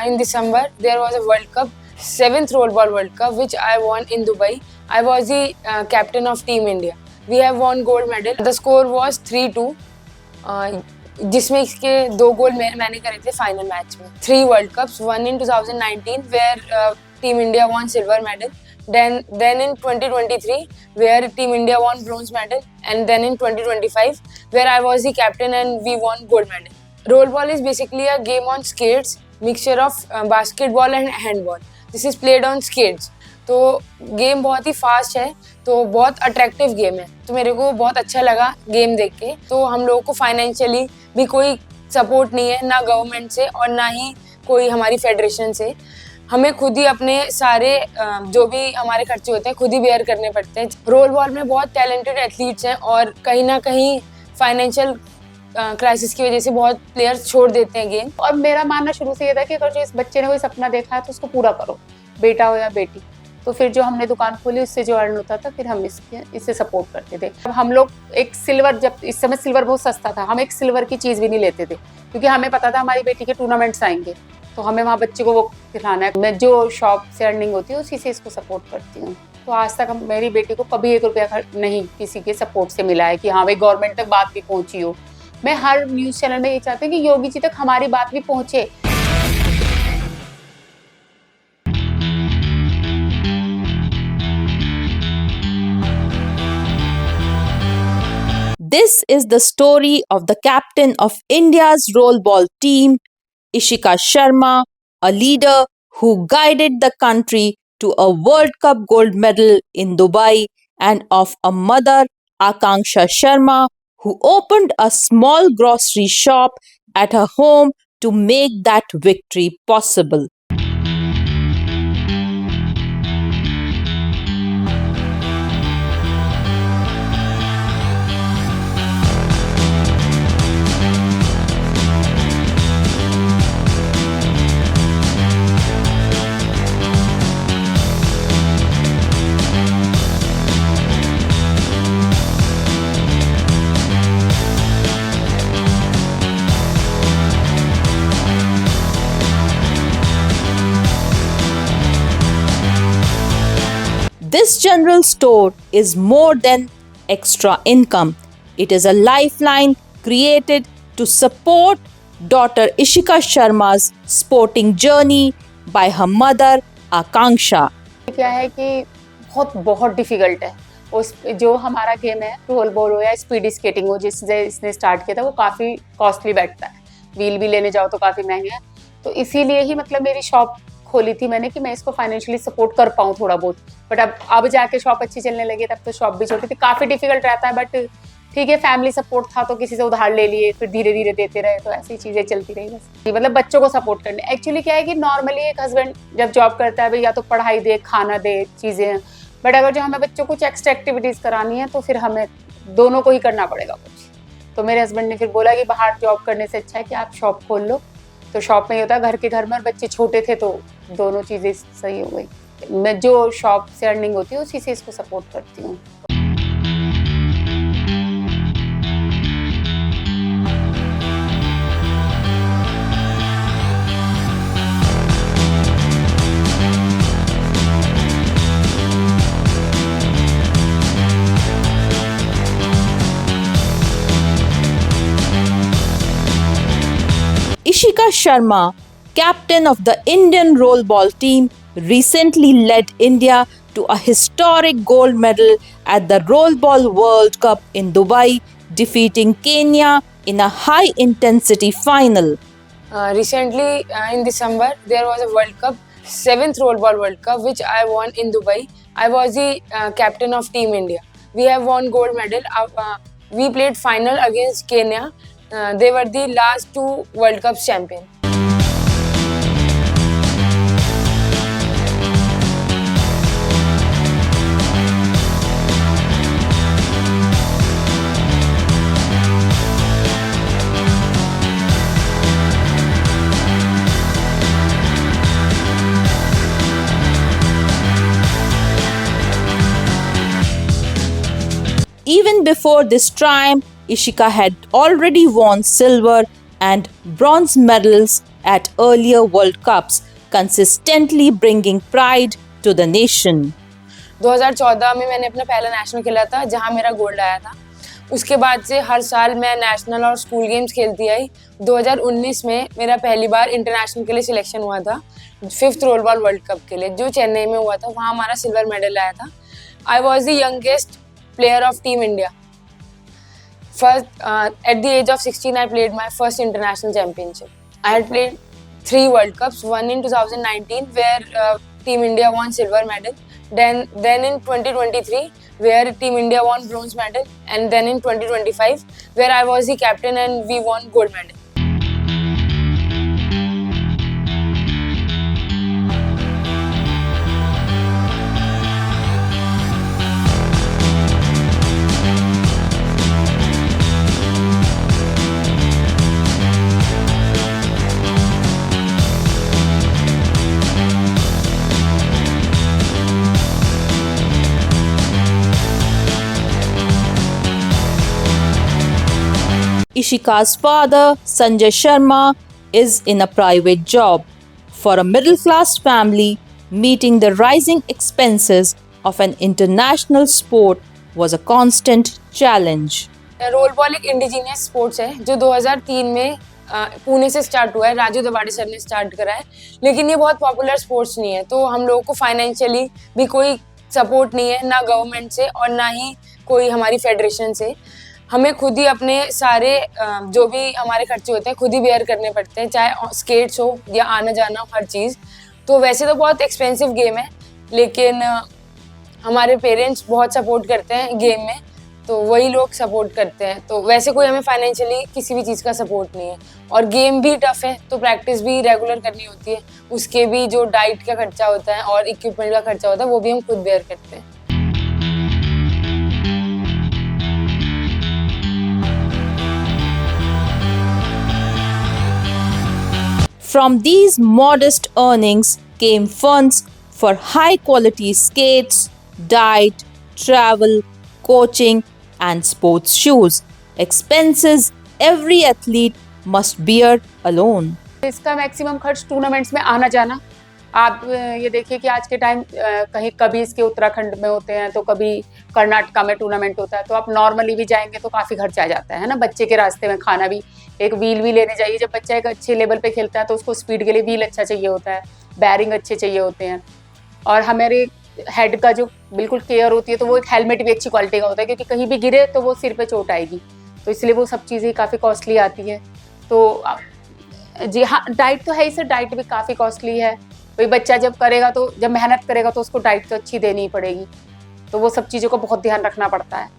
in December there was a World Cup, 7th Rollerball World Cup, which I won in Dubai. I was the captain of Team India. We have won gold medal. The score was 3-2, जिसमें इसके 2 गोल मैंने करे थे final match में. 3 World Cups, one in 2019 where Team India won silver medal. Then in 2023 where Team India won bronze medal, and then in 2025 where I was the captain and we won gold medal. Rollerball is basically a game on skates, mixture of basketball and handball. This is played on skates. तो game बहुत ही fast है, तो बहुत attractive game है, तो मेरे को बहुत अच्छा लगा गेम देख के. तो हम लोगों को फाइनेंशियली भी कोई सपोर्ट नहीं है, ना गवर्नमेंट से और ना ही कोई हमारी फेडरेशन से. हमें खुद ही अपने सारे जो भी हमारे खर्चे होते हैं खुद ही बेयर करने पड़ते हैं. रोल बॉल में बहुत टैलेंटेड एथलीट्स हैं और कहीं ना कहीं फाइनेंशियल क्राइसिस की वजह से बहुत प्लेयर्स छोड़ देते हैं गेम. और मेरा मानना शुरू से ये था कि अगर जो इस बच्चे ने कोई सपना देखा है तो उसको पूरा करो, बेटा हो या बेटी. तो फिर जो हमने दुकान खोली उससे जो अर्न होता था फिर हम इससे सपोर्ट करते थे. अब हम लोग एक सिल्वर, जब इस समय सिल्वर बहुत सस्ता था, हम एक सिल्वर की चीज़ भी नहीं लेते थे क्योंकि हमें पता था हमारी बेटी के टूर्नामेंट्स आएंगे तो हमें वहाँ बच्चे को वो खिलाना है. मैं जो शॉप से अर्निंग होती है उसी से इसको सपोर्ट करती हूँ. तो आज तक मेरी बेटी को कभी 1 रुपया नहीं किसी के सपोर्ट से मिला है कि हाँ भाई गवर्नमेंट तक बात भी पहुँची हो. मैं हर न्यूज़ चैनल में ये चाहती हूँ कि योगी जी तक हमारी बात भी पहुँचे. This is the story of the captain of India's rollerball team, Ishika Sharma, a leader who guided the country to a World Cup gold medal in Dubai, and of a mother, Akanksha Sharma, who opened a small grocery shop at her home to make that victory possible. This general store is more than extra income. It is a lifeline created to support daughter Ishika Sharma's sporting journey by her mother Akanksha. क्या है कि बहुत difficult है. उस जो हमारा game है role ball हो या स्पीड स्केटिंग हो, जिससे इसने स्टार्ट किया था वो काफ़ी कॉस्टली बैठता है. व्हील भी लेने जाओ तो काफ़ी महंगे हैं. तो इसीलिए ही मतलब मेरी शॉप खोली थी मैंने कि मैं इसको फाइनेंशियली सपोर्ट कर पाऊँ थोड़ा बहुत. बट अब जाके शॉप अच्छी चलने लगी, तब तो शॉप भी छोटी थी. काफ़ी डिफिकल्ट रहता है बट ठीक है, फैमिली सपोर्ट था तो किसी से उधार ले लिए, फिर धीरे धीरे देते रहे, तो ऐसी चीज़ें चलती रही बस. मतलब बच्चों को सपोर्ट करने. एक्चुअली क्या है कि नॉर्मली एक हस्बैंड जब जॉब करता है भाई या तो पढ़ाई दे, खाना दे, चीज़ें हैं. बट अगर जो हमें बच्चों को कुछ एक्स्ट्रा एक्टिविटीज़ करानी है तो फिर हमें दोनों को ही करना पड़ेगा कुछ. तो मेरे हस्बैंड ने फिर बोला कि बाहर जॉब करने से अच्छा है कि आप शॉप खोल लो. तो शॉप में ही होता है, घर के घर में, और बच्चे छोटे थे तो दोनों चीज़ें सही हो गई. मैं जो शॉप से अर्निंग होती है उसी से इसको सपोर्ट करती हूँ. Ishika Sharma, captain of the Indian rollerball team, recently led India to a historic gold medal at the Rollerball World Cup in Dubai, defeating Kenya in a high-intensity final. Recently in December there was a World Cup, 7th Rollerball World Cup, which I won in Dubai. I was the captain of Team India. We have won gold medal. We played final against Kenya. They were the last 2 World Cup champions. Even before this triumph, Ishika had already won silver and bronze medals at earlier World Cups, consistently bringing pride to the nation. 2014 में मैंने अपना पहला national खेला था जहां मेरा gold आया था। उसके बाद से हर साल मैं नेशनल और स्कूल गेम्स खेलती आई। 2019 में मेरा पहली बार इंटरनेशनल के लिए सिलेक्शन हुआ था 5th role ball world cup के लिए, जो चेन्नई में हुआ था। वहाँ हमारा सिल्वर मेडल आया था। I was the youngest player of team India. At the age of 16, I played my first international championship. I had played 3 World Cups, one in 2019 where Team India won silver medal, then in 2023 where Team India won bronze medal, and then in 2025 where I was the captain and we won gold medal. Ishika's father, Sanjay Sharma, is in a private job. For a middle-class family, meeting the rising expenses of an international sport was a constant challenge. Role ball एक indigenous sports है जो 2003 में पुणे से start हुआ है। Raju दबाड़े sir ने start करा है, लेकिन ये बहुत पॉपुलर स्पोर्ट्स नहीं है। तो हम लोगों को फाइनेंशियली भी कोई सपोर्ट नहीं है, ना गवर्नमेंट से और ना ही कोई हमारी फेडरेशन से। हमें खुद ही अपने सारे जो भी हमारे खर्चे होते हैं खुद ही बेयर करने पड़ते हैं, चाहे स्केट्स हो या आना जाना हो, हर चीज़। तो वैसे तो बहुत एक्सपेंसिव गेम है, लेकिन हमारे पेरेंट्स बहुत सपोर्ट करते हैं गेम में, तो वही लोग सपोर्ट करते हैं। तो वैसे कोई हमें फाइनेंशियली किसी भी चीज़ का सपोर्ट नहीं है। और गेम भी टफ है, तो प्रैक्टिस भी रेगुलर करनी होती है। उसके भी जो डाइट का खर्चा होता है और इक्विपमेंट का खर्चा होता है वो भी हम खुद बेयर करते हैं। From these modest earnings came funds for high-quality skates, diet, travel, coaching, and sports shoes. Expenses every athlete must bear alone. इसका मैक्सिमम खर्च टूर्नामेंट्स में आना जाना। आप ये देखिए कि आज के टाइम कहीं कभी इसके उत्तराखंड में होते हैं तो कभी कर्नाटका में टूर्नामेंट होता है, तो आप नॉर्मली भी जाएंगे तो काफ़ी खर्चा आ जाता है ना। बच्चे के रास्ते में खाना भी, एक व्हील भी लेने चाहिए। जब बच्चा एक अच्छे लेवल पे खेलता है तो उसको स्पीड के लिए व्हील अच्छा चाहिए होता है, बैरिंग अच्छे चाहिए होते हैं। और हमारे हेड का जो बिल्कुल केयर होती है, तो वो एक हेलमेट भी अच्छी क्वालिटी का होता है, क्योंकि कहीं भी गिरे तो वो सिर पे चोट आएगी। तो इसलिए वो सब चीज़ें काफ़ी कॉस्टली आती है। तो जी हाँ, डाइट तो है ही सर, डाइट भी काफ़ी कॉस्टली है। भाई बच्चा जब करेगा तो जब मेहनत करेगा तो उसको डाइट तो अच्छी देनी ही पड़ेगी, तो वो सब चीज़ों का बहुत ध्यान रखना पड़ता है।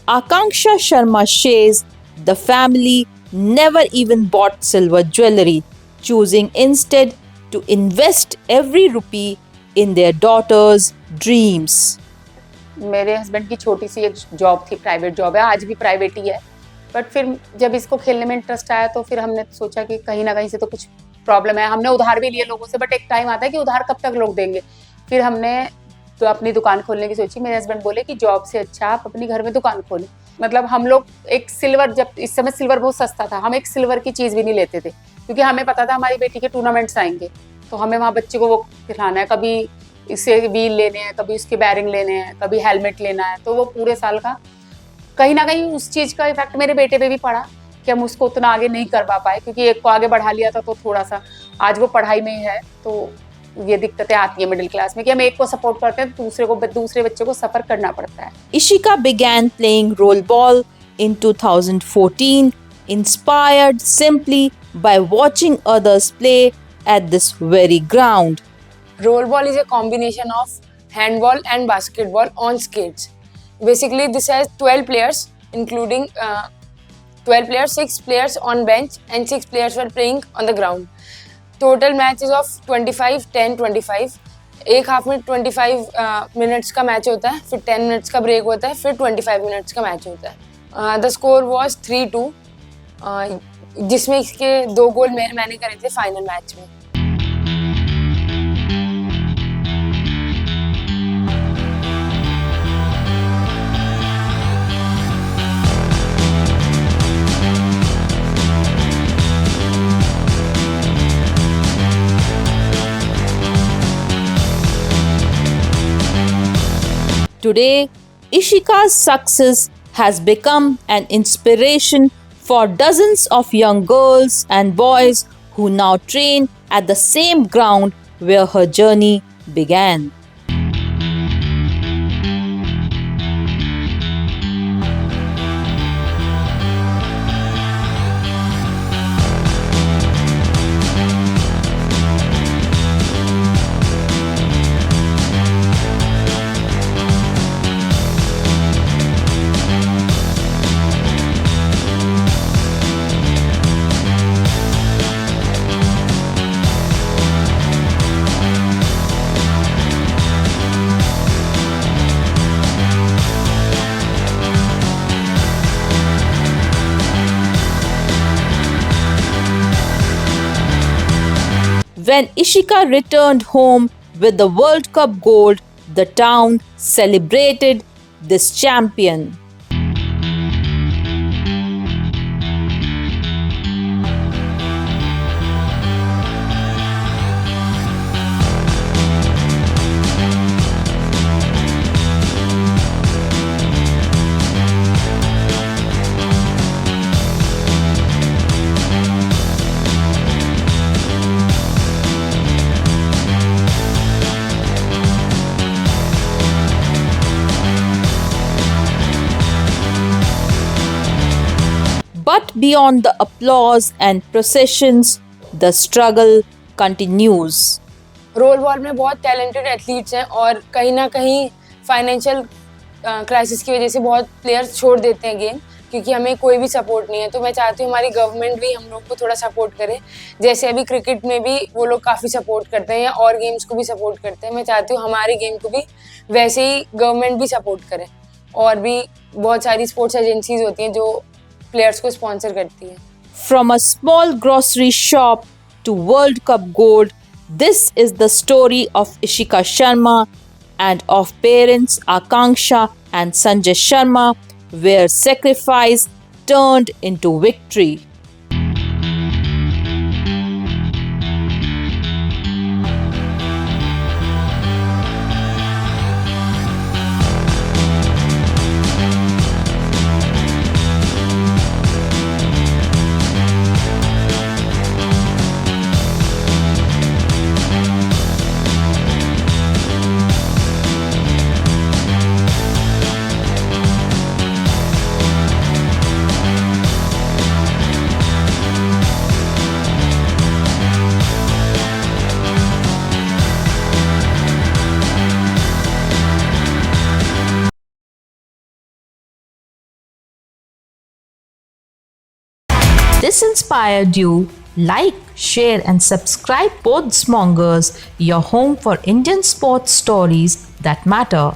Akanksha Sharma says the family never even bought silver jewelry, choosing instead to invest every rupee in their daughter's dreams. मेरे हस्बैंड की छोटी सी एक जॉब थी, प्राइवेट जॉब है, आज भी प्राइवेट ही है। बट फिर जब इसको खेलने में इंटरेस्ट आया तो फिर हमने सोचा कि कहीं ना कहीं से तो कुछ प्रॉब्लम है। हमने उधार भी लिए लोगों से, बट एक टाइम आता है कि उधार कब तक लोग देंगे। फिर हमने तो अपनी दुकान खोलने की सोची। मेरे हस्बैंड बोले कि जॉब से अच्छा आप अपनी घर में दुकान खोलें। मतलब हम लोग एक सिल्वर, जब इस समय सिल्वर बहुत सस्ता था, हम एक सिल्वर की चीज़ भी नहीं लेते थे, क्योंकि हमें पता था हमारी बेटी के टूर्नामेंट्स आएंगे तो हमें वहाँ बच्चे को वो खिलाना है। कभी इससे व्हील लेने हैं, कभी उसके बैरिंग लेने हैं, कभी हेलमेट लेना है। तो वो पूरे साल का कहीं ना कहीं उस चीज़ का इफेक्ट मेरे बेटे पे भी पड़ा कि हम उसको उतना आगे नहीं करवा पाए, क्योंकि एक को आगे बढ़ा लिया था तो थोड़ा सा आज वो पढ़ाई में ही है। तो ये दिक्कतें आती है मिडिल क्लास में कि हम एक को सपोर्ट करते हैं, दूसरे बच्चे को सफ़र करना पड़ता है। Ishika began playing rollerball in 2014, inspired simply by watching others play at this very ground. Rollerball is a combination of handball and basketball on skates. Basically, this has 12 players, including 12 players, 6 players on bench and 6 players were playing on the ground. Total matches of 25, 10, 25. एक half में 25 minutes का match होता है, फिर 10 minutes का break होता है, फिर 25 मिनट्स का मैच होता है। द स्कोर वॉज 3-2, जिसमें इसके 2 गोल मैंने करे थे फाइनल मैच में। Today, Ishika's success has become an inspiration for dozens of young girls and boys who now train at the same ground where her journey began. When Ishika returned home with the World Cup gold, the town celebrated this champion. But beyond the applause and processions, the struggle continues. Role ball में बहुत talented athletes हैं और कहीं ना कहीं financial crisis की वजह से बहुत प्लेयर्स छोड़ देते हैं गेम, क्योंकि हमें कोई भी सपोर्ट नहीं है। तो मैं चाहती हूँ हमारी गवर्नमेंट भी हम लोग को थोड़ा सपोर्ट करे, जैसे अभी क्रिकेट में भी वो लोग काफ़ी सपोर्ट करते हैं या और गेम्स को भी सपोर्ट करते हैं। मैं चाहती हूँ हमारे गेम को भी वैसे ही गवर्नमेंट भी सपोर्ट करे, और भी बहुत सारी स्पोर्ट्स एजेंसीज होती हैं जो प्लेयर्स को स्पॉन्सर करती हैं। From a small grocery shop to World Cup gold, this is the story of Ishika Sharma and of parents Akanksha and Sanjay Sharma, where sacrifice turned into victory. This inspired you? Like, share, and subscribe Podsmongers, your home for Indian sports stories that matter.